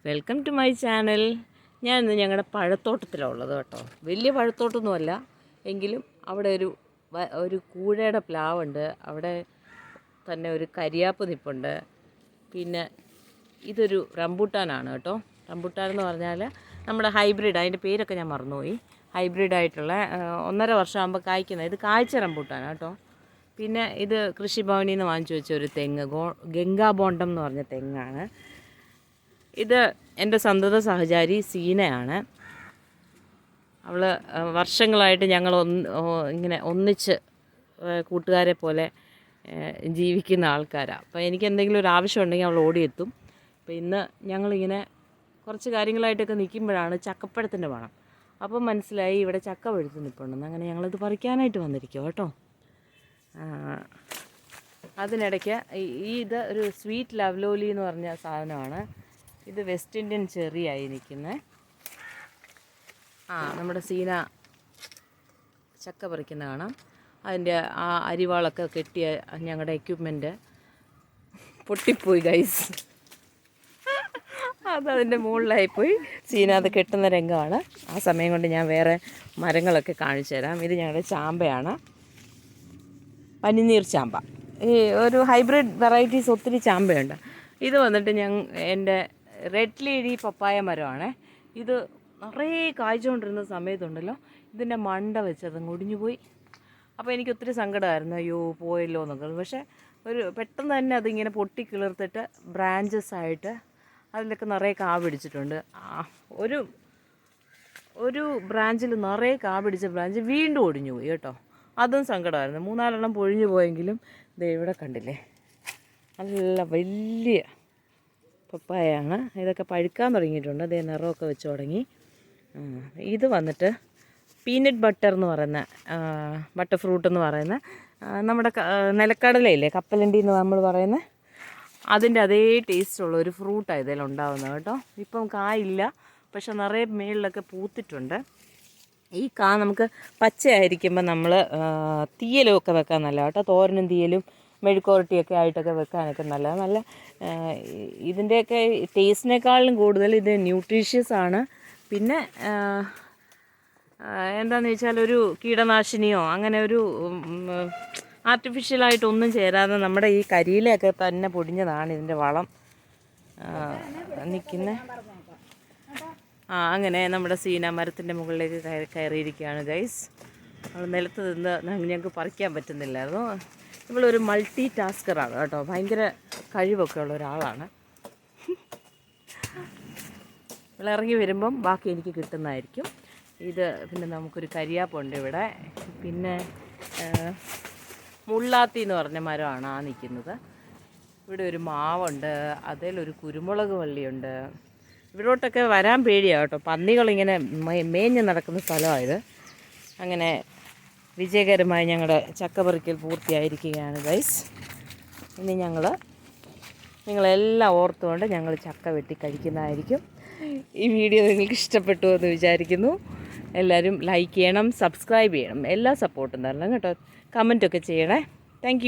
Welcome to my channel. ഞാൻ ഇന്ന് ഞങ്ങളുടെ പഴത്തോട്ടത്തിലുള്ളത് കേട്ടോ. വലിയ പഴത്തോട്ടമൊന്നുമല്ല, എങ്കിലും അവിടെ ഒരു കൂഴയുടെ പ്ലാവുണ്ട്. അവിടെ തന്നെ ഒരു കരിയാപ്പ് നിൽപ്പുണ്ട്. പിന്നെ ഇതൊരു റംബൂട്ടാനാണ് കേട്ടോ. റംബൂട്ടാൻ എന്ന് പറഞ്ഞാൽ നമ്മുടെ ഹൈബ്രിഡ്, അതിൻ്റെ പേരൊക്കെ ഞാൻ മറന്നുപോയി. ഹൈബ്രിഡായിട്ടുള്ള 1.5 വർഷമാകുമ്പോൾ കായ്ക്കുന്ന, ഇത് കായ്ച്ച റംബൂട്ടാനാണ് കേട്ടോ. പിന്നെ ഇത് കൃഷിഭവനിൽ നിന്ന് വാങ്ങിച്ചു വെച്ച ഒരു തെങ്ങ്, ഗംഗാബോണ്ടം എന്ന് പറഞ്ഞ തെങ്ങാണ്. ഇത് എൻ്റെ സന്തത സഹചാരി സീനയാണ്. അവൾ വർഷങ്ങളായിട്ട് ഞങ്ങൾ ഇങ്ങനെ ഒന്നിച്ച് കൂട്ടുകാരെ പോലെ ജീവിക്കുന്ന ആൾക്കാരാണ്. അപ്പോൾ എനിക്ക് എന്തെങ്കിലും ഒരു ആവശ്യം ഉണ്ടെങ്കിൽ അവൾ ഓടിയെത്തും. അപ്പോൾ ഇന്ന് ഞങ്ങളിങ്ങനെ കുറച്ച് കാര്യങ്ങളായിട്ടൊക്കെ നിൽക്കുമ്പോഴാണ് ചക്കപ്പഴത്തിൻ്റെ മണം. അപ്പം മനസ്സിലായി ഇവിടെ ചക്ക പഴുത്ത് നിൽപ്പുണ്ടെന്ന്. അങ്ങനെ ഞങ്ങളിത് പറിക്കാനായിട്ട് വന്നിരിക്കും കേട്ടോ. അതിനിടയ്ക്ക് ഇത് ഒരു സ്വീറ്റ് ലവ്ലോലി എന്ന് പറഞ്ഞ സാധനമാണ്. ഇത് വെസ്റ്റ് ഇന്ത്യൻ ചെറിയായി നിൽക്കുന്നത്. നമ്മുടെ സീന ചക്ക പറിക്കുന്ന കാണാം. അതിൻ്റെ ആ അരിവാളൊക്കെ കെട്ടിയ ഞങ്ങളുടെ എക്യുപ്മെൻറ്റ് പൊട്ടിപ്പോയി ഗൈസ്. അതതിൻ്റെ മുകളിലായിപ്പോയി. സീന അത് കെട്ടുന്ന രംഗമാണ്. ആ സമയം കൊണ്ട് ഞാൻ വേറെ മരങ്ങളൊക്കെ കാണിച്ചു തരാം. ഇത് ഞങ്ങളുടെ ചാമ്പയാണ്, പനിനീർ ചാമ്പ. ഈ ഒരു ഹൈബ്രിഡ് വെറൈറ്റീസ് ഒത്തിരി ചാമ്പയുണ്ട്. ഇത് വന്നിട്ട് എൻ്റെ റെഡ് ലേഡി പപ്പായ മരമാണ്. ഇത് നിറയെ കായ്ച്ചുകൊണ്ടിരുന്ന സമയത്തുണ്ടല്ലോ, ഇതിൻ്റെ മണ്ട വെച്ചത് ഒടിഞ്ഞു പോയി. അപ്പോൾ എനിക്ക് ഒത്തിരി സങ്കടമായിരുന്നു, അയ്യോ പോയല്ലോ എന്നൊക്കെ. പക്ഷേ പെട്ടെന്ന് തന്നെ അതിങ്ങനെ പൊട്ടി കിളിർത്തിട്ട് ബ്രാഞ്ചസ് ആയിട്ട് അതിലൊക്കെ നിറയെ കാ പിടിച്ചിട്ടുണ്ട്. ഒരു ബ്രാഞ്ചിൽ നിറയെ കാ പിടിച്ച ബ്രാഞ്ച് വീണ്ടും ഒടിഞ്ഞു പോയി കേട്ടോ. അതും സങ്കടമായിരുന്നു. 3-4 പൊഴിഞ്ഞു പോയെങ്കിലും ദേ ഇവിടെ കണ്ടില്ലേ, നല്ല വലിയ പപ്പായാണ്. ഇതൊക്കെ പഴുക്കാൻ തുടങ്ങിയിട്ടുണ്ട്. അതേ നിറമൊക്കെ വെച്ച് തുടങ്ങി. ഇത് വന്നിട്ട് പീനട്ട് ബട്ടർ എന്ന് പറയുന്ന ബട്ടർ ഫ്രൂട്ട് എന്ന് പറയുന്ന നമ്മുടെ നിലക്കടലയില്ലേ, കപ്പലണ്ടി എന്ന് നമ്മൾ പറയുന്നത്, അതിൻ്റെ അതേ ടേസ്റ്റുള്ള ഒരു ഫ്രൂട്ടാണ് ഇതിലുണ്ടാവുന്നത് കേട്ടോ. ഇപ്പം കായില്ല, പക്ഷെ നിറയെ മേളിലൊക്കെ പൂത്തിട്ടുണ്ട്. ഈ കാ നമുക്ക് പച്ചയായിരിക്കുമ്പോൾ നമ്മൾ തീയലുമൊക്കെ വെക്കാൻ നല്ല കേട്ടോ. തോരനും തീയലും മെഴുക്കുവരട്ടിയൊക്കെ ആയിട്ടൊക്കെ വെക്കാനൊക്കെ നല്ല ഇതിൻ്റെയൊക്കെ ടേസ്റ്റിനേക്കാളും കൂടുതൽ ഇത് ന്യൂട്രീഷ്യസ് ആണ്. പിന്നെ എന്താണെന്ന് വെച്ചാൽ ഒരു കീടനാശിനിയോ അങ്ങനെ ഒരു ആർട്ടിഫിഷ്യലായിട്ടൊന്നും ചേരാതെ നമ്മുടെ ഈ കരിയിലൊക്കെ തന്നെ പൊടിഞ്ഞതാണ് ഇതിൻ്റെ വളം നിൽക്കുന്നത്. അങ്ങനെ നമ്മുടെ സീന മരത്തിൻ്റെ മുകളിലേക്ക് കയറിയിരിക്കുകയാണ് ഗൈസ്. അവൾ നിലത്ത് നിന്ന് ഞങ്ങൾക്ക് പറിക്കാൻ പറ്റുന്നില്ലായിരുന്നു. ഇവളൊരു മൾട്ടി ടാസ്കറാണ് കേട്ടോ. ഭയങ്കര കഴിവൊക്കെ ഉള്ള ഒരാളാണ്. ഇവളിറങ്ങി വരുമ്പം ബാക്കി എനിക്ക് കിട്ടുന്നതായിരിക്കും. ഇത് പിന്നെ നമുക്കൊരു കരിയാപ്പുണ്ട് ഇവിടെ. പിന്നെ മുള്ളാത്തി എന്ന് പറഞ്ഞ മരമാണ് നിൽക്കുന്നത്. ഇവിടെ ഒരു മാവുണ്ട്, അതിലൊരു കുരുമുളക് വള്ളിയുണ്ട്. ഇവിടോട്ടൊക്കെ വരാൻ പേടിയാണ് കേട്ടോ. പന്നികളിങ്ങനെ മേഞ്ഞ് നടക്കുന്ന സ്ഥലമായത്. അങ്ങനെ വിജയകരമായി ഞങ്ങളുടെ ചക്കപ്പറിക്കൽ പൂർത്തിയായിരിക്കുകയാണ് ഗൈസ്. ഇനി നിങ്ങളെല്ലാം ഓർത്തുകൊണ്ട് ഞങ്ങൾ ചക്ക വെട്ടി കഴിക്കുന്നതായിരിക്കും. ഈ വീഡിയോ നിങ്ങൾക്ക് ഇഷ്ടപ്പെട്ടു എന്ന് വിചാരിക്കുന്നു. എല്ലാവരും ലൈക്ക് ചെയ്യണം, സബ്സ്ക്രൈബ് ചെയ്യണം, എല്ലാ സപ്പോർട്ടും തരണം കേട്ടോ. കമൻറ്റൊക്കെ ചെയ്യണേ. താങ്ക്